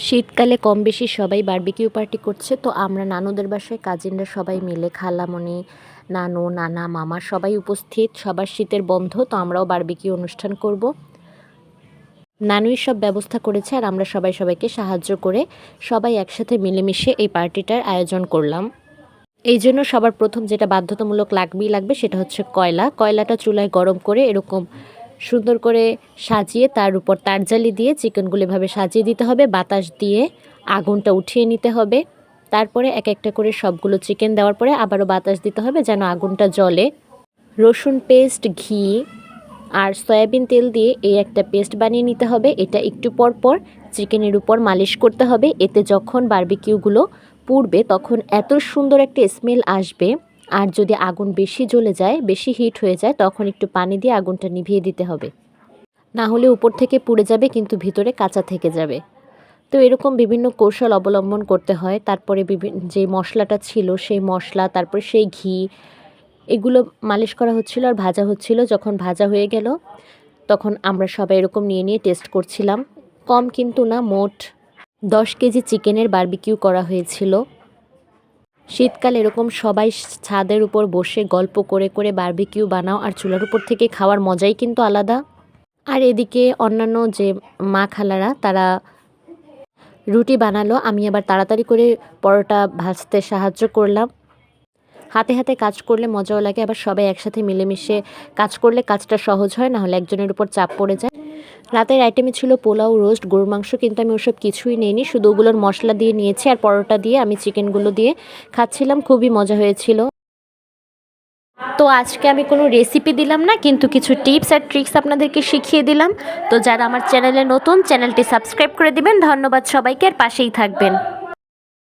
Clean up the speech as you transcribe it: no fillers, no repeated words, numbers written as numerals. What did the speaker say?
শীতকালে কম বেশি সবাই বারবিকিউ পার্টি করছে, তো আমরা নানুদের বাসায় কাজিনরা সবাই মিলে, খালামণি, নানু, নানা, মামা সবাই উপস্থিত। সবার শীতের বন্ধ, তো আমরাও বারবিকিউ অনুষ্ঠান করব। নানুই সব ব্যবস্থা করেছে আর আমরা সবাই সবাইকে সাহায্য করে সবাই একসাথে মিলেমিশে এই পার্টিটার আয়োজন করলাম। এই জন্য সবার প্রথম যেটা বাধ্যতামূলক লাগবে সেটা হচ্ছে কয়লাটা চুলায় গরম করে এরকম সুন্দর করে সাজিয়ে তার উপর তারজালি দিয়ে চিকেনগুলো এভাবে সাজিয়ে দিতে হবে। বাতাস দিয়ে আগুনটা উঠিয়ে নিতে হবে। তারপরে এক একটা করে সবগুলো চিকেন দেওয়ার পরে আবারও বাতাস দিতে হবে যেন আগুনটা জ্বলে। রসুন পেস্ট, ঘি আর সয়াবিন তেল দিয়ে এই একটা পেস্ট বানিয়ে নিতে হবে। এটা একটু পর পর চিকেনের উপর মালিশ করতে হবে। এতে যখন বারবিকিউগুলো পুড়বে তখন এত সুন্দর একটা স্মেল আসবে। আর যদি আগুন বেশি জ্বলে যায়, বেশি হিট হয়ে যায়, তখন একটু পানি দিয়ে আগুনটা নিভিয়ে দিতে হবে। না হলে উপর থেকে পুড়ে যাবে কিন্তু ভিতরে কাঁচা থেকে যাবে। তো এরকম বিভিন্ন কৌশল অবলম্বন করতে হয়। তারপরে যে মশলাটা ছিল সেই মশলা, তারপর সেই ঘি, এগুলো মালিশ করা হচ্ছিল আর ভাজা হচ্ছিল। যখন ভাজা হয়ে গেল তখন আমরা সবাই এরকম নিয়ে নিয়ে টেস্ট করছিলাম। কম কিন্তু না, মোট 10 কেজি চিকেনের বারবিকিউ করা হয়েছিল। শীতকালে এরকম সবাই ছাদের উপর বসে গল্প করে করে বারবিকিউ বানাও আর চুলার উপর থেকে খাওয়ার মজাই কিন্তু আলাদা। আর এদিকে অন্যান্য যে মা খালারা তারা রুটি বানালো, আমি আবার তাড়াতাড়ি করে পরোটা ভাজতে সাহায্য করলাম। হাতে হাতে কাজ করলে মজাও লাগে, আবার সবাই একসাথে মিলেমিশে কাজ করলে কাজটা সহজ হয়, না হলে একজনের উপর চাপ পড়ে যায়। রাতের আইটেমে ছিল পোলাও, রোস্ট, গরুর মাংস, কিন্তু আমি ওসব কিছুই নিইনি, শুধু ওগুলোর মশলা দিয়ে নিয়েছি আর পরোটা দিয়ে আমি চিকেনগুলো দিয়ে খাচ্ছিলাম। খুবই মজা হয়েছিল। তো আজকে আমি কোনো রেসিপি দিলাম না, কিন্তু কিছু টিপস আর ট্রিক্স আপনাদেরকে শিখিয়ে দিলাম। তো যারা আমার চ্যানেলে নতুন, চ্যানেলটি সাবস্ক্রাইব করে দিবেন। ধন্যবাদ সবাইকে, আর পাশেই থাকবেন।